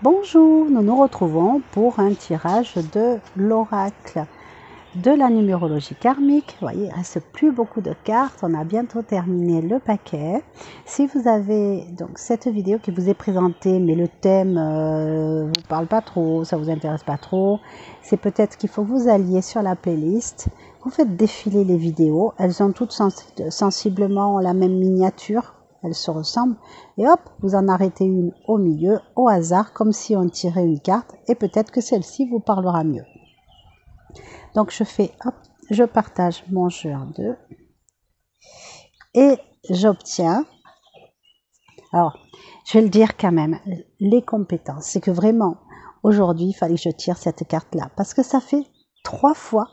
Bonjour, nous nous retrouvons pour un tirage de l'oracle de la numérologie karmique. Vous voyez, il ne reste plus beaucoup de cartes, on a bientôt terminé le paquet. Si vous avez donc cette vidéo qui vous est présentée, mais le thème vous parle pas trop, ça vous intéresse pas trop, c'est peut-être qu'il faut que vous alliez sur la playlist, vous faites défiler les vidéos, elles ont toutes sensiblement la même miniature. Elles se ressemblent et hop, vous en arrêtez une au milieu, au hasard, comme si on tirait une carte et peut-être que celle-ci vous parlera mieux. Donc je fais, hop, je partage mon jeu en deux et j'obtiens, alors je vais le dire quand même, les compétences. C'est que vraiment, aujourd'hui, il fallait que je tire cette carte-là parce que ça fait 3 fois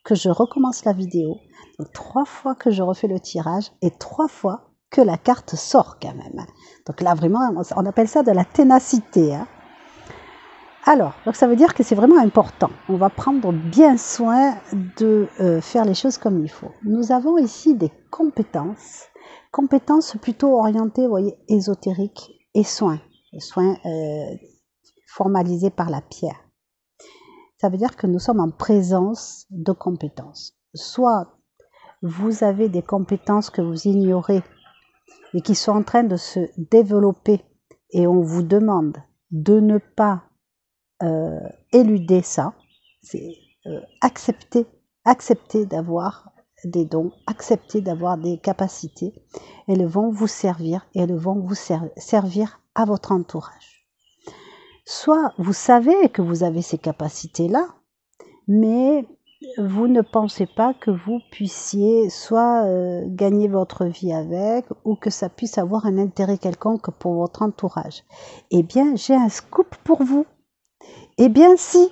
que je recommence la vidéo, donc 3 fois que je refais le tirage et 3 fois que la carte sort quand même. Donc là, vraiment, on appelle ça de la ténacité. Hein. Alors, donc ça veut dire que c'est vraiment important. On va prendre bien soin de faire les choses comme il faut. Nous avons ici des compétences. Compétences plutôt orientées, vous voyez, ésotériques et soins. Les soins formalisés par la pierre. Ça veut dire que nous sommes en présence de compétences. Soit vous avez des compétences que vous ignorez et qui sont en train de se développer et on vous demande de ne pas éluder ça, c'est accepter d'avoir des dons, accepter d'avoir des capacités, elles vont vous servir et elles vont vous servir à votre entourage. Soit vous savez que vous avez ces capacités-là, mais vous ne pensez pas que vous puissiez soit gagner votre vie avec ou que ça puisse avoir un intérêt quelconque pour votre entourage. Eh bien, j'ai un scoop pour vous. Eh bien, si,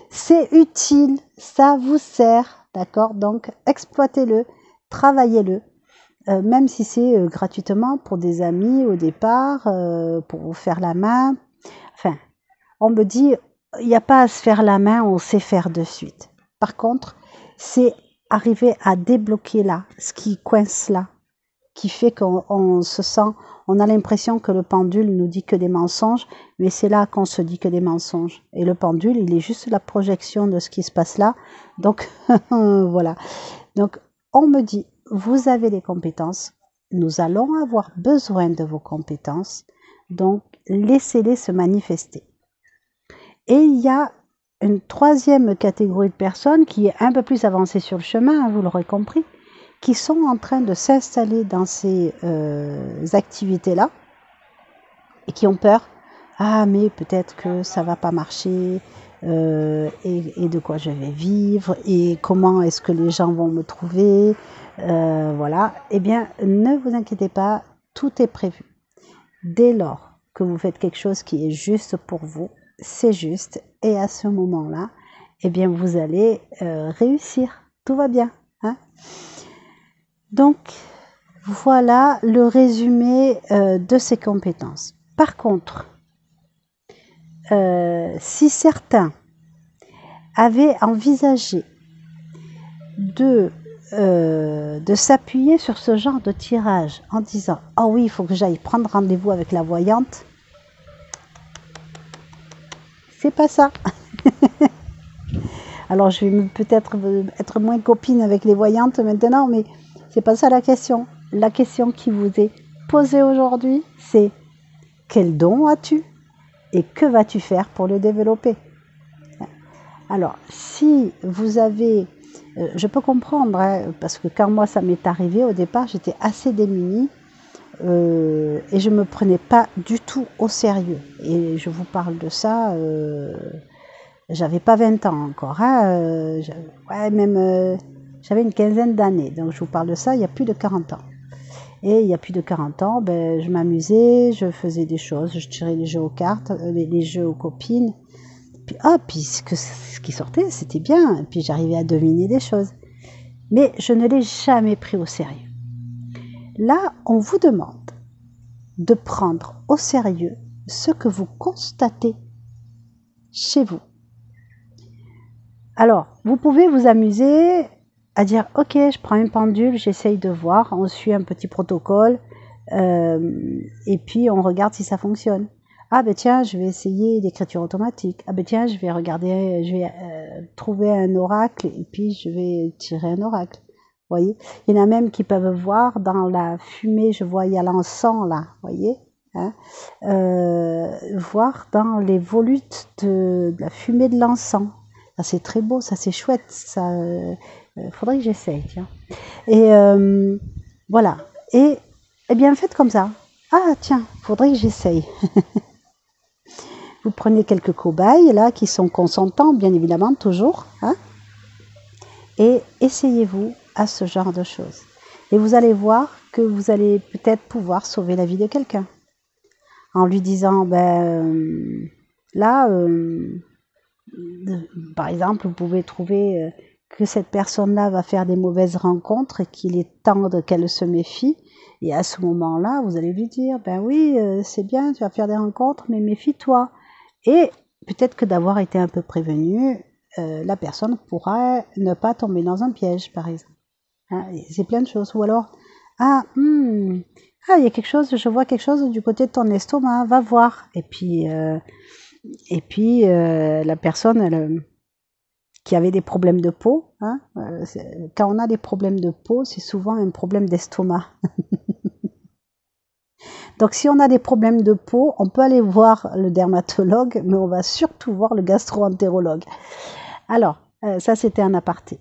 c'est utile, ça vous sert, d'accord? Donc, exploitez-le, travaillez-le, même si c'est gratuitement pour des amis au départ, pour vous faire la main. Enfin, on me dit, il n'y a pas à se faire la main, on sait faire de suite. Par contre, c'est arriver à débloquer là, ce qui coince là, qui fait qu'on se sent, on a l'impression que le pendule nous dit que des mensonges, mais c'est là qu'on se dit que des mensonges. Et le pendule, il est juste la projection de ce qui se passe là. Donc, voilà. Donc, on me dit, vous avez des compétences, nous allons avoir besoin de vos compétences, donc laissez-les se manifester. Et il y a une troisième catégorie de personnes qui est un peu plus avancée sur le chemin, hein, vous l'aurez compris, qui sont en train de s'installer dans ces activités-là et qui ont peur. Ah, mais peut-être que ça va pas marcher et de quoi je vais vivre et comment est-ce que les gens vont me trouver. Voilà. Eh bien, ne vous inquiétez pas, tout est prévu. Dès lors que vous faites quelque chose qui est juste pour vous, c'est juste, et à ce moment-là, eh bien, vous allez réussir. Tout va bien. Hein? Donc, voilà le résumé de ces compétences. Par contre, si certains avaient envisagé de s'appuyer sur ce genre de tirage en disant « Ah oui, il faut que j'aille prendre rendez-vous avec la voyante », c'est pas ça. Alors, je vais peut-être être moins copine avec les voyantes maintenant, mais c'est pas ça la question. La question qui vous est posée aujourd'hui, c'est quel don as-tu et que vas-tu faire pour le développer? Alors, si vous avez, je peux comprendre, hein, parce que quand moi ça m'est arrivé au départ, j'étais assez démunie et je me prenais pas du tout au sérieux. Et je vous parle de ça. J'avais pas 20 ans encore, hein, j'avais une quinzaine d'années, donc je vous parle de ça il y a plus de 40 ans. Et il y a plus de 40 ans, ben, je m'amusais, je faisais des choses, je tirais les jeux aux cartes, les jeux aux copines, puis ce qui sortait, c'était bien, et puis j'arrivais à deviner des choses. Mais je ne l'ai jamais pris au sérieux. Là, on vous demande de prendre au sérieux ce que vous constatez chez vous. Alors, vous pouvez vous amuser à dire « Ok, je prends une pendule, j'essaye de voir, on suit un petit protocole, Et puis on regarde si ça fonctionne. Ah ben tiens, je vais essayer l'écriture automatique. Ah ben tiens, je vais regarder, je vais trouver un oracle et puis je vais tirer un oracle. Vous voyez, il y en a même qui peuvent voir dans la fumée, je vois il y a l'encens là, vous voyez, hein, voir dans les volutes de la fumée de l'encens. Ça c'est très beau, ça c'est chouette, ça faudrait que j'essaye, tiens. Et voilà. Et eh bien faites comme ça. Ah tiens, faudrait que j'essaye. Vous prenez quelques cobayes là qui sont consentants, bien évidemment, toujours, hein, et essayez-vous à ce genre de choses. Et vous allez voir que vous allez peut-être pouvoir sauver la vie de quelqu'un. En lui disant, ben là, par exemple, vous pouvez trouver que cette personne-là va faire des mauvaises rencontres et qu'il est temps qu'elle se méfie. Et à ce moment-là, vous allez lui dire, ben oui, c'est bien, tu vas faire des rencontres, mais méfie-toi. Et peut-être que d'avoir été un peu prévenu, la personne pourra ne pas tomber dans un piège, par exemple. Hein, c'est plein de choses. Ou alors, il y a quelque chose, je vois quelque chose du côté de ton estomac, va voir. Et puis la personne, qui avait des problèmes de peau, hein, quand on a des problèmes de peau, c'est souvent un problème d'estomac. Donc si on a des problèmes de peau, on peut aller voir le dermatologue, mais on va surtout voir le gastro-entérologue. Alors, ça c'était un aparté.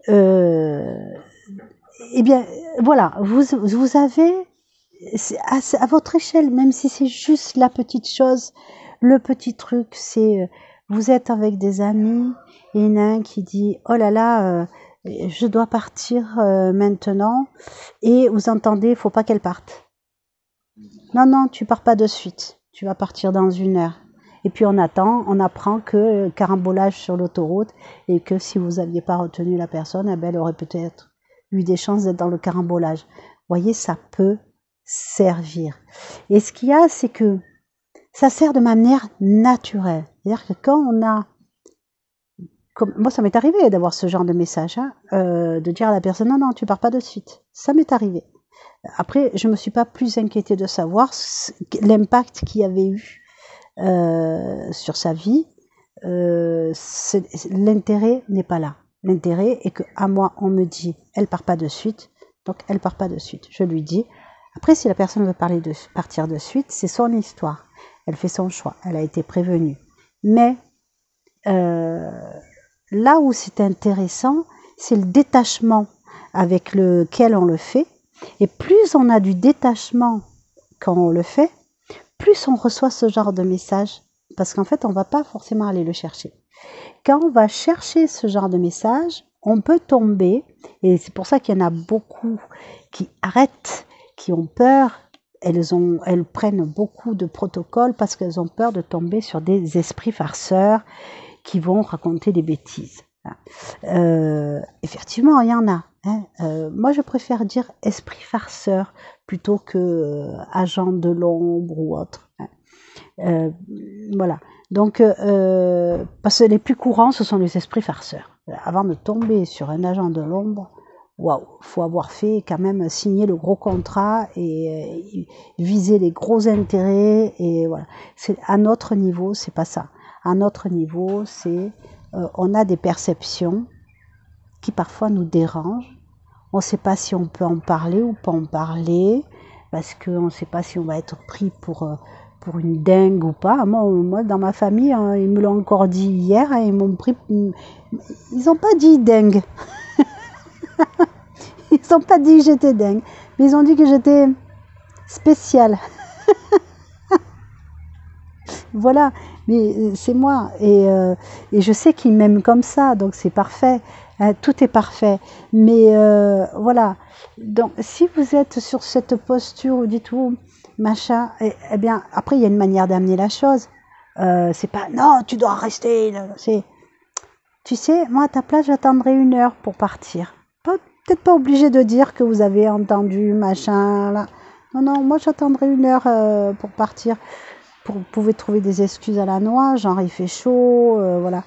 Eh bien, voilà, vous avez, à votre échelle, même si c'est juste la petite chose, le petit truc, c'est, vous êtes avec des amis, et il y en a un qui dit, oh là là, je dois partir maintenant, et vous entendez, il faut pas qu'elle parte. Non, non, tu pars pas de suite. Tu vas partir dans 1 heure. Et puis on apprend que carambolage sur l'autoroute et que si vous n'aviez pas retenu la personne, eh ben, elle aurait peut-être eu des chances d'être dans le carambolage. Vous voyez, ça peut servir. Et ce qu'il y a, c'est que ça sert de manière naturelle. C'est-à-dire que quand on a... moi, ça m'est arrivé d'avoir ce genre de message, hein, de dire à la personne, non, non, tu pars pas de suite. Ça m'est arrivé. Après, je ne me suis pas plus inquiétée de savoir l'impact qu'il y avait eu sur sa vie. L'intérêt n'est pas là. L'intérêt est qu'à moi, on me dit, elle part pas de suite, donc elle part pas de suite. Je lui dis. Après, si la personne veut partir de suite, c'est son histoire. Elle fait son choix. Elle a été prévenue. Mais là où c'est intéressant, c'est le détachement avec lequel on le fait. Et plus on a du détachement quand on le fait, plus on reçoit ce genre de message. Parce qu'en fait, on ne va pas forcément aller le chercher. Quand on va chercher ce genre de message, on peut tomber, et c'est pour ça qu'il y en a beaucoup qui arrêtent, qui ont peur. Elles prennent beaucoup de protocoles parce qu'elles ont peur de tomber sur des esprits farceurs qui vont raconter des bêtises. Effectivement, il y en a. Hein. Moi, je préfère dire esprit farceur plutôt que agent de l'ombre ou autre. Hein. Voilà. Donc, parce que les plus courants, ce sont les esprits farceurs. Avant de tomber sur un agent de l'ombre, waouh, faut avoir fait quand même signer le gros contrat et viser les gros intérêts. Et voilà. À notre niveau, c'est pas ça. À notre niveau, c'est on a des perceptions qui parfois nous dérangent. On ne sait pas si on peut en parler ou pas en parler, parce qu'on ne sait pas si on va être pris pour une dingue ou pas. Moi dans ma famille, hein, ils me l'ont encore dit hier, hein, ils m'ont pris... Ils n'ont pas dit dingue. Ils n'ont pas dit que j'étais dingue, mais ils ont dit que j'étais spéciale. Voilà, mais c'est moi, et je sais qu'ils m'aiment comme ça, donc c'est parfait, hein, tout est parfait, mais voilà, donc si vous êtes sur cette posture, vous dites, oh, machin, eh bien, après il y a une manière d'amener la chose, c'est pas, non, tu dois rester, c'est, tu sais, moi à ta place, j'attendrai 1 heure pour partir, peut-être pas obligé de dire que vous avez entendu, machin, là, non, moi j'attendrai 1 heure pour partir. Vous pouvez trouver des excuses à la noix, genre il fait chaud, voilà.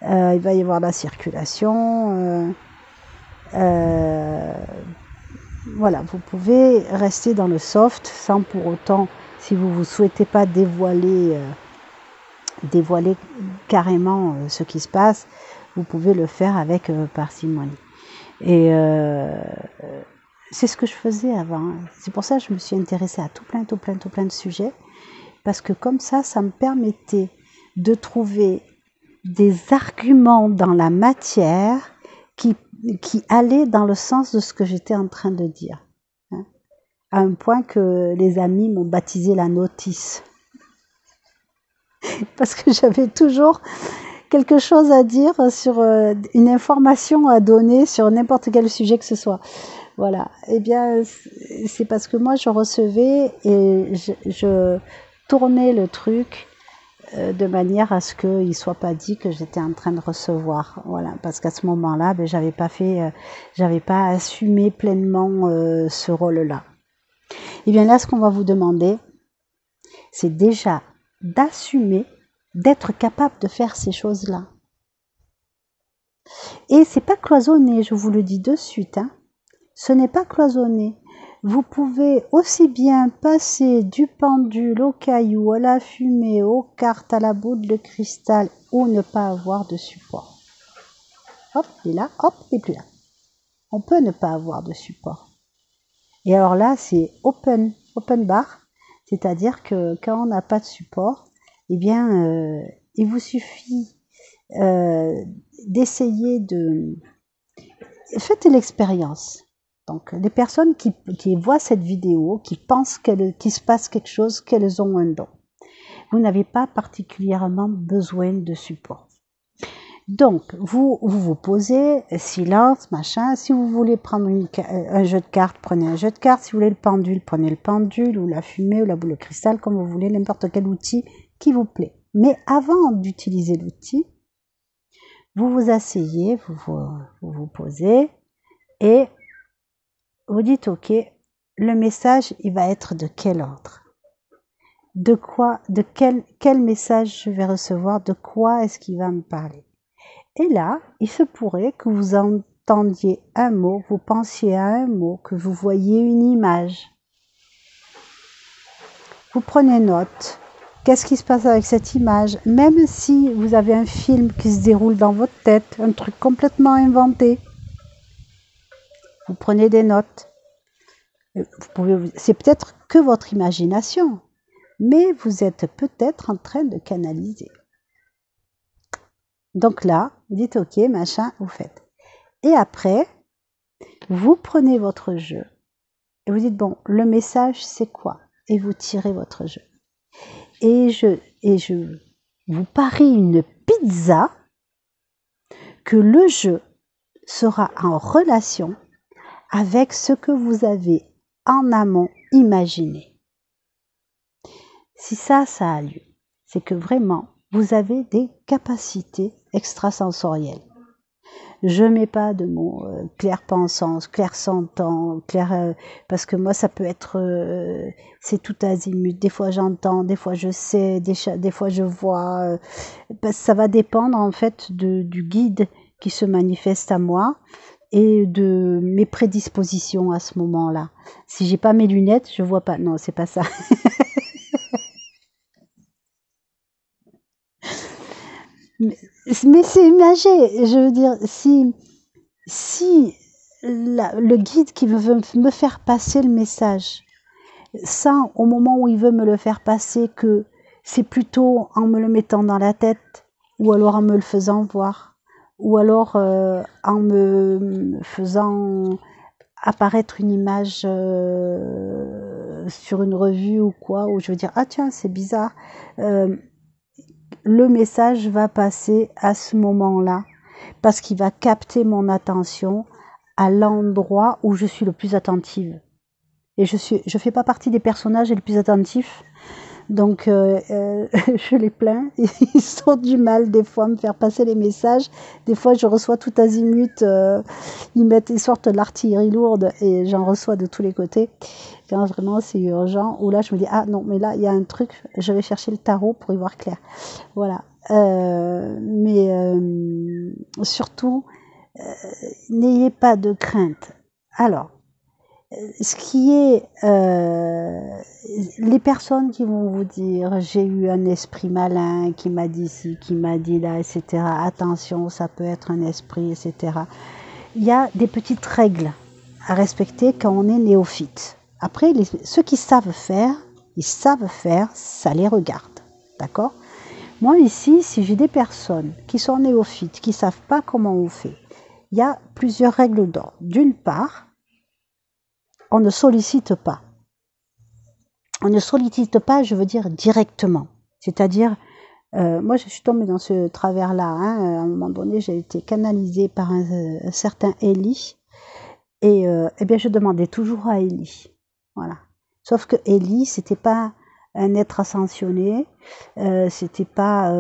Il va y avoir de la circulation. voilà, vous pouvez rester dans le soft sans pour autant, si vous ne souhaitez pas dévoiler carrément ce qui se passe, vous pouvez le faire avec parcimonie. Et c'est ce que je faisais avant. C'est pour ça que je me suis intéressée à tout plein de sujets, parce que comme ça me permettait de trouver des arguments dans la matière qui allaient dans le sens de ce que j'étais en train de dire. Hein, à un point que les amis m'ont baptisé la notice. Parce que j'avais toujours quelque chose à dire sur une information à donner sur n'importe quel sujet que ce soit. Voilà. Eh bien, c'est parce que moi, je recevais et je tournais le truc de manière à ce qu'il ne soit pas dit que j'étais en train de recevoir. Voilà. Parce qu'à ce moment-là, ben, j'avais pas assumé pleinement ce rôle-là. Eh bien là, ce qu'on va vous demander, c'est déjà d'assumer, d'être capable de faire ces choses-là. Et c'est pas cloisonné, je vous le dis de suite, hein. Ce n'est pas cloisonné. Vous pouvez aussi bien passer du pendule au caillou, à la fumée, aux cartes, à la boule de cristal, ou ne pas avoir de support. Hop, il est là, hop, il n'est plus là. On peut ne pas avoir de support. Et alors là, c'est open bar, c'est-à-dire que quand on n'a pas de support, eh bien, il vous suffit d'essayer de... Faites l'expérience. Donc, les personnes qui voient cette vidéo, qui pensent qu'il se passe quelque chose, qu'elles ont un don. Vous n'avez pas particulièrement besoin de support. Donc, vous posez, silence, machin. Si vous voulez prendre un jeu de cartes, prenez un jeu de cartes. Si vous voulez le pendule, prenez le pendule, ou la fumée, ou la boule de cristal, comme vous voulez, n'importe quel outil qui vous plaît. Mais avant d'utiliser l'outil, vous vous asseyez, vous posez, et vous dites, ok, le message, il va être de quel ordre? Quel message je vais recevoir? De quoi est-ce qu'il va me parler? Et là, il se pourrait que vous entendiez un mot, vous pensiez à un mot, que vous voyiez une image. Vous prenez note. Qu'est-ce qui se passe avec cette image? Même si vous avez un film qui se déroule dans votre tête, un truc complètement inventé, vous prenez des notes. C'est peut-être que votre imagination, mais vous êtes peut-être en train de canaliser. Donc là, vous dites ok, machin, vous faites. Et après, vous prenez votre jeu et vous dites bon, le message c'est quoi? Et vous tirez votre jeu. Et je vous parie une pizza que le jeu sera en relation avec ce que vous avez en amont imaginé. Si ça a lieu, c'est que vraiment, vous avez des capacités extrasensorielles. Je ne mets pas de mots clair-pensant, clair-sentant, parce que moi ça peut être, c'est tout azimut. Des fois j'entends, des fois je sais, des fois je vois. Ça va dépendre en fait du guide qui se manifeste à moi et de mes prédispositions à ce moment-là. Si j'ai pas mes lunettes, je vois pas. Non, c'est pas ça. Mais c'est imagé, je veux dire, si le guide qui veut me faire passer le message, sans au moment où il veut me le faire passer que c'est plutôt en me le mettant dans la tête, ou alors en me le faisant voir, ou alors en me faisant apparaître une image sur une revue ou quoi, où je veux dire, ah tiens, c'est bizarre, le message va passer à ce moment-là, parce qu'il va capter mon attention à l'endroit où je suis le plus attentive. Et je fais pas partie des personnages les plus attentifs, donc je les plains. Ils ont du mal des fois à me faire passer les messages. Des fois je reçois tout azimut, ils sortent l'artillerie lourde et j'en reçois de tous les côtés. Quand vraiment c'est urgent, ou là je me dis ah non mais là il y a un truc, je vais chercher le tarot pour y voir clair. Voilà. Mais surtout, n'ayez pas de crainte. Alors, ce qui est les personnes qui vont vous dire j'ai eu un esprit malin qui m'a dit ci, qui m'a dit là, etc. Attention, ça peut être un esprit, etc. Il y a des petites règles à respecter quand on est néophyte. Après, ceux qui savent faire, ils savent faire, ça les regarde. D'accord? Moi ici, si j'ai des personnes qui sont néophytes, qui ne savent pas comment on fait, il y a plusieurs règles d'or. D'une part, on ne sollicite pas. On ne sollicite pas, je veux dire, directement. C'est-à-dire, moi je suis tombée dans ce travers-là. Hein, à un moment donné, j'ai été canalisée par un certain Élie. Et eh bien, je demandais toujours à Élie. Voilà. Sauf que Élie, c'était pas un être ascensionné, c'était pas,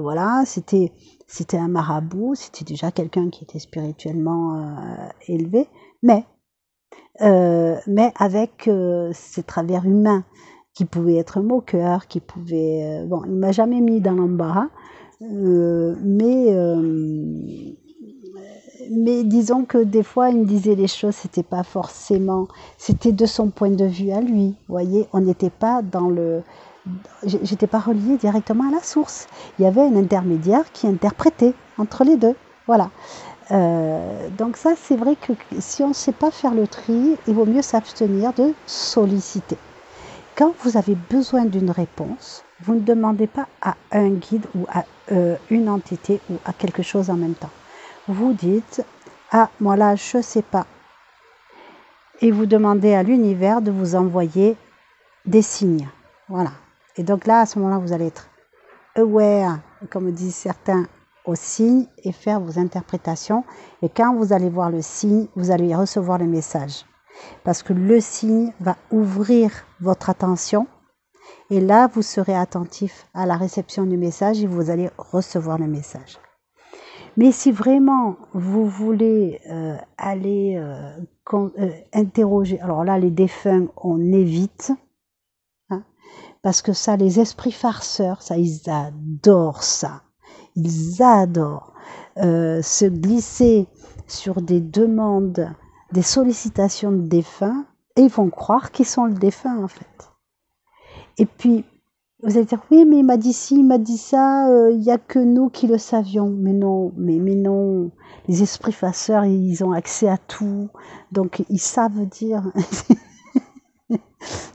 voilà, c'était un marabout, c'était déjà quelqu'un qui était spirituellement élevé, mais avec ces travers humains qui pouvaient être moqueurs, qui pouvaient, bon, il m'a jamais mis dans l'embarras, mais disons que des fois il me disait les choses, c'était pas forcément, c'était de son point de vue à lui, vous voyez, on n'était pas dans le, j'étais pas reliée directement à la source, il y avait un intermédiaire qui interprétait entre les deux, voilà. Donc ça c'est vrai que si on ne sait pas faire le tri, il vaut mieux s'abstenir de solliciter. Quand vous avez besoin d'une réponse, vous ne demandez pas à un guide ou à une entité ou à quelque chose en même temps. Vous dites « Ah, moi là, je ne sais pas ». Et vous demandez à l'univers de vous envoyer des signes. Voilà. Et donc là, à ce moment-là, vous allez être aware, comme disent certains, aux signes et faire vos interprétations. Et quand vous allez voir le signe, vous allez recevoir le message. Parce que le signe va ouvrir votre attention. Et là, vous serez attentif à la réception du message et vous allez recevoir le message. Mais si vraiment vous voulez aller interroger, alors là les défunts on évite, hein, parce que ça les esprits farceurs, ça ils adorent ça, ils adorent se glisser sur des demandes, des sollicitations de défunts et ils vont croire qu'ils sont le défunt en fait. Et puis vous allez dire, oui, mais il m'a dit ci, il m'a dit ça, il n'y a que nous qui le savions. Mais non, mais non. Les esprits farceurs, ils ont accès à tout. Donc, ils savent dire.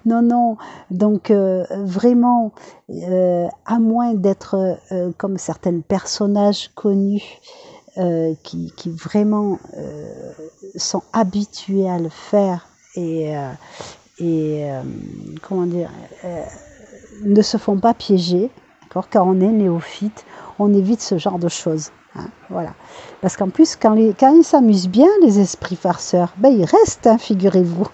Non, non. Donc, vraiment, à moins d'être comme certains personnages connus qui vraiment sont habitués à le faire et comment dire ne se font pas piéger, d'accord, quand on est néophyte, on évite ce genre de choses. Hein, voilà. Parce qu'en plus, quand ils s'amusent bien, les esprits farceurs, ben, ils restent, hein, figurez-vous.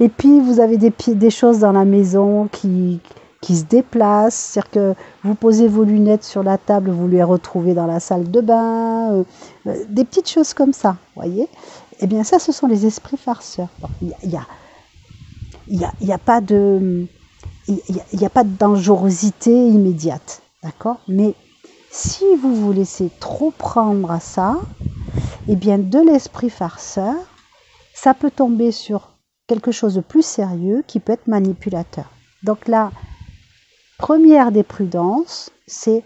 Et puis, vous avez des choses dans la maison qui se déplacent, c'est-à-dire que vous posez vos lunettes sur la table, vous les retrouvez dans la salle de bain, des petites choses comme ça, voyez. Eh bien, ça, ce sont les esprits farceurs. Il n'y a pas de dangerosité immédiate, d'accord? Mais si vous vous laissez trop prendre à ça, eh bien de l'esprit farceur, ça peut tomber sur quelque chose de plus sérieux qui peut être manipulateur. Donc la première des prudences, c'est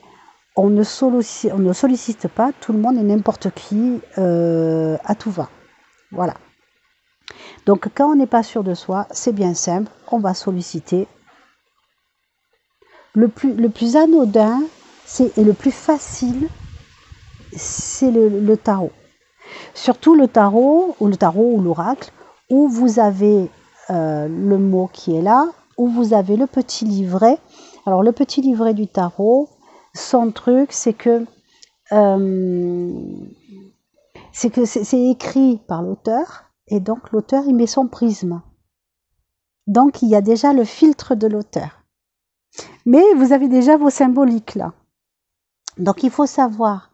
on ne sollicite pas tout le monde et n'importe qui à tout va. Voilà. Donc quand on n'est pas sûr de soi, c'est bien simple, on va solliciter. Le plus anodin et le plus facile, c'est le tarot. Surtout le tarot ou l'oracle, où vous avez le mot qui est là, où vous avez le petit livret. Alors le petit livret du tarot, son truc, c'est que c'est écrit par l'auteur, et donc l'auteur il met son prisme. Donc il y a déjà le filtre de l'auteur. Mais vous avez déjà vos symboliques là. Donc il faut savoir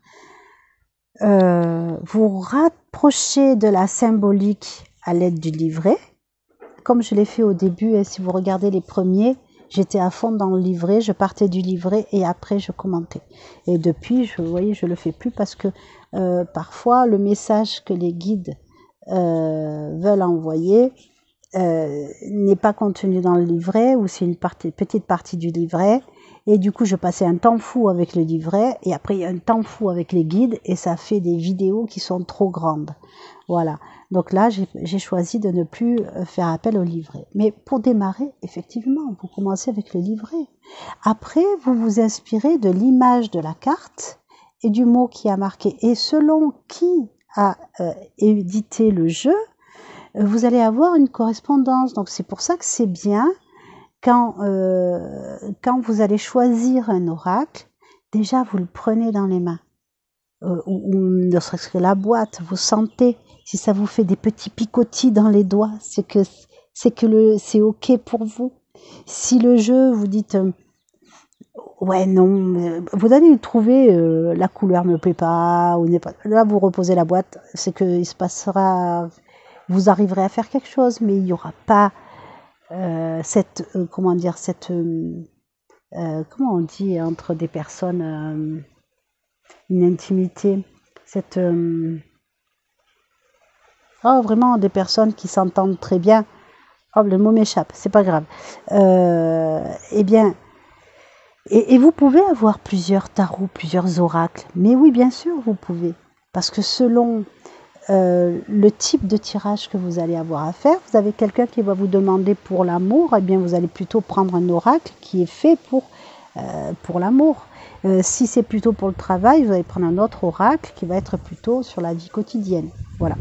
vous rapprocher de la symbolique à l'aide du livret. Comme je l'ai fait au début, et si vous regardez les premiers, j'étais à fond dans le livret, je partais du livret et après je commentais. Et depuis, vous voyez, je le fais plus parce que parfois le message que les guides veulent envoyer n'est pas contenu dans le livret, ou c'est une petite partie du livret, et du coup je passais un temps fou avec le livret, et après il y a un temps fou avec les guides, et ça fait des vidéos qui sont trop grandes. Voilà, donc là j'ai choisi de ne plus faire appel au livret. Mais pour démarrer, effectivement, vous commencez avec le livret. Après, vous vous inspirez de l'image de la carte et du mot qui a marqué, et selon qui a édité le jeu, vous allez avoir une correspondance. Donc c'est pour ça que c'est bien quand vous allez choisir un oracle, déjà vous le prenez dans les mains. Ou ne serait-ce que la boîte, vous sentez, si ça vous fait des petits picotis dans les doigts, c'est que c'est ok pour vous. Si le jeu, vous dites ouais non, vous allez trouver la couleur me plaît pas, ou n'est pas, là vous reposez la boîte, c'est que il se passera, vous arriverez à faire quelque chose, mais il n'y aura pas comment dire, comment on dit entre des personnes, une intimité, vraiment des personnes qui s'entendent très bien. Oh, le mot m'échappe, c'est pas grave. Eh bien, et vous pouvez avoir plusieurs tarots, plusieurs oracles, mais oui, bien sûr, vous pouvez, parce que selon le type de tirage que vous allez avoir à faire, vous avez quelqu'un qui va vous demander pour l'amour, eh bien vous allez plutôt prendre un oracle qui est fait pour l'amour. Si c'est plutôt pour le travail, vous allez prendre un autre oracle qui va être plutôt sur la vie quotidienne. Voilà.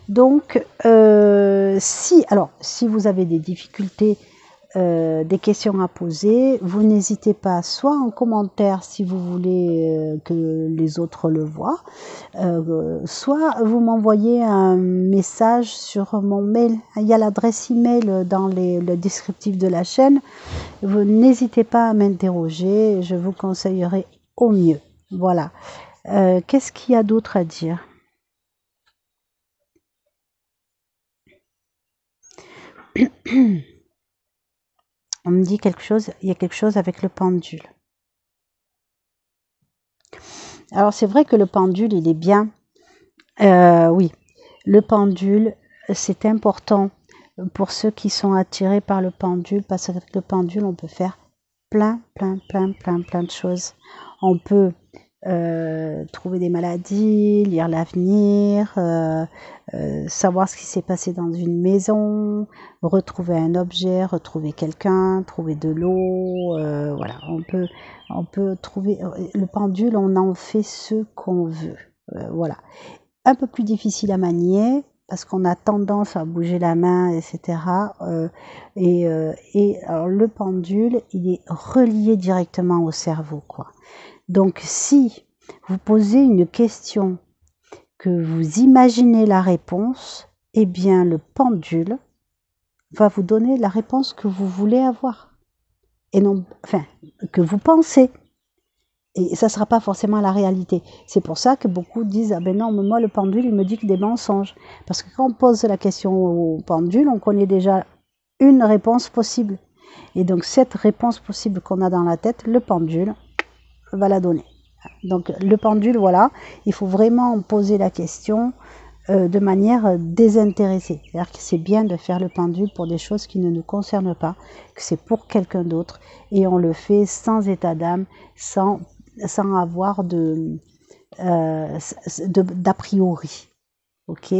Donc, si vous avez des difficultés, des questions à poser, vous n'hésitez pas, soit en commentaire si vous voulez que les autres le voient, soit vous m'envoyez un message sur mon mail. Il y a l'adresse email dans le descriptif de la chaîne. Vous n'hésitez pas à m'interroger, je vous conseillerai au mieux. Voilà. Qu'est-ce qu'il y a d'autre à dire ? On me dit quelque chose, il y a quelque chose avec le pendule. Alors c'est vrai que le pendule, il est bien. Oui, le pendule, c'est important pour ceux qui sont attirés par le pendule, parce qu'avec le pendule, on peut faire plein de choses. On peut trouver des maladies, lire l'avenir, savoir ce qui s'est passé dans une maison, retrouver un objet, retrouver quelqu'un, trouver de l'eau, voilà, on peut trouver le pendule, on en fait ce qu'on veut, voilà. Un peu plus difficile à manier parce qu'on a tendance à bouger la main, etc. Et alors le pendule, il est relié directement au cerveau, quoi. Donc si vous posez une question, que vous imaginez la réponse, eh bien le pendule va vous donner la réponse que vous voulez avoir. Et non, enfin, que vous pensez. Et ça ne sera pas forcément la réalité. C'est pour ça que beaucoup disent « Ah ben non, mais moi le pendule, il me dit que des mensonges. » Parce que quand on pose la question au pendule, on connaît déjà une réponse possible. Et donc cette réponse possible qu'on a dans la tête, le pendule va la donner. Donc le pendule, voilà, il faut vraiment poser la question de manière désintéressée. C'est-à-dire que c'est bien de faire le pendule pour des choses qui ne nous concernent pas, que c'est pour quelqu'un d'autre, et on le fait sans état d'âme, sans avoir d'a priori. Ok,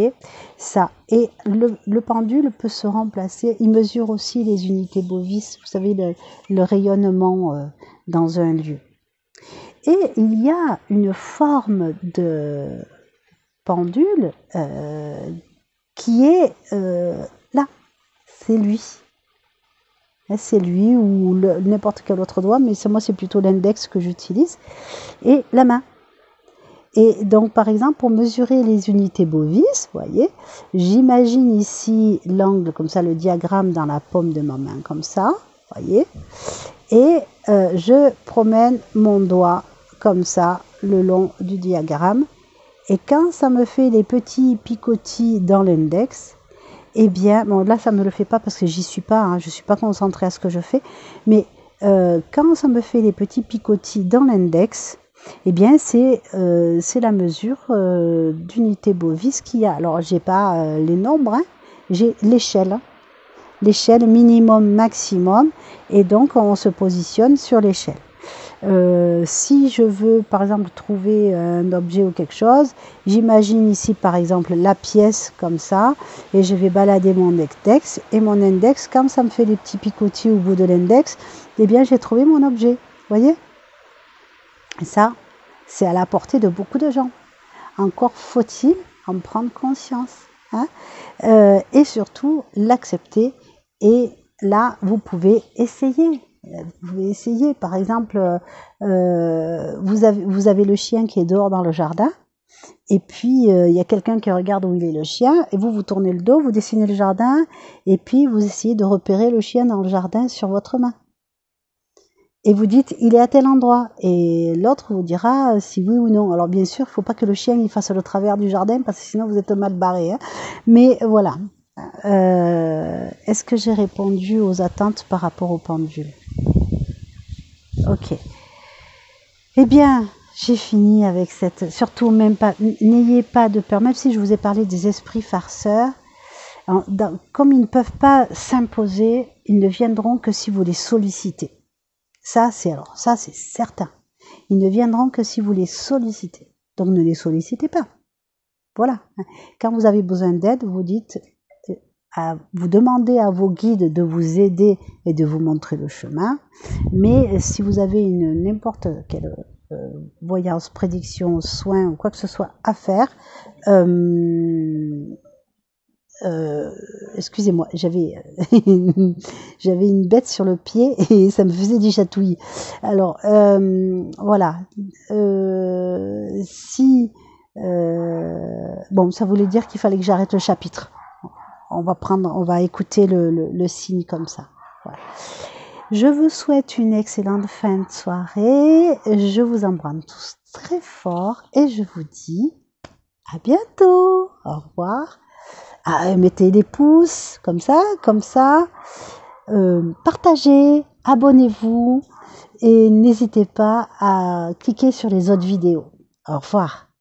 ça. Et le pendule peut se remplacer, il mesure aussi les unités Bovis, vous savez, le rayonnement dans un lieu. Et il y a une forme de pendule qui est là, c'est lui. C'est lui ou n'importe quel autre doigt, mais moi c'est plutôt l'index que j'utilise, et la main. Et donc par exemple pour mesurer les unités Bovis, vous voyez, j'imagine ici l'angle comme ça, le diagramme dans la paume de ma main comme ça, vous voyez, et je promène mon doigt comme ça le long du diagramme, et quand ça me fait les petits picotis dans l'index, eh bien, bon là ça ne me le fait pas parce que j'y suis pas, hein, je ne suis pas concentrée à ce que je fais, mais quand ça me fait les petits picotis dans l'index, eh bien c'est la mesure d'unité bovis qu'il y a. Alors j'ai pas les nombres, hein, j'ai l'échelle. L'échelle minimum maximum, et donc on se positionne sur l'échelle. Si je veux par exemple trouver un objet ou quelque chose, j'imagine ici par exemple la pièce comme ça, et je vais balader mon index, et mon index, quand ça me fait des petits picotis au bout de l'index, eh bien j'ai trouvé mon objet, voyez. Et ça, c'est à la portée de beaucoup de gens. Encore faut-il en prendre conscience, hein, et surtout l'accepter. Et là, vous pouvez essayer. Vous pouvez essayer. Par exemple, vous avez le chien qui est dehors dans le jardin. Et puis, il y a quelqu'un qui regarde où il est le chien. Et vous tournez le dos, vous dessinez le jardin. Et puis, vous essayez de repérer le chien dans le jardin sur votre main. Et vous dites, il est à tel endroit. Et l'autre vous dira si oui ou non. Alors bien sûr, il ne faut pas que le chien il fasse le travers du jardin, parce que sinon vous êtes mal barré. Hein. Mais voilà. Est-ce que j'ai répondu aux attentes par rapport au pendule? Ok. Eh bien, j'ai fini avec cette... Surtout, même pas... N'ayez pas de peur. Même si je vous ai parlé des esprits farceurs, comme ils ne peuvent pas s'imposer, ils ne viendront que si vous les sollicitez. Ça, c'est certain. Ils ne viendront que si vous les sollicitez. Donc, ne les sollicitez pas. Voilà. Quand vous avez besoin d'aide, vous dites, vous demandez à vos guides de vous aider et de vous montrer le chemin. Mais si vous avez n'importe quelle voyance, prédiction, soin ou quoi que ce soit à faire, excusez-moi, j'avais une bête sur le pied et ça me faisait des chatouilles. Alors voilà, bon, ça voulait dire qu'il fallait que j'arrête le chapitre. On va écouter le signe comme ça. Voilà. Je vous souhaite une excellente fin de soirée. Je vous embrasse tous très fort et je vous dis à bientôt. Au revoir. Mettez des pouces, comme ça. Partagez, abonnez-vous et n'hésitez pas à cliquer sur les autres vidéos. Au revoir.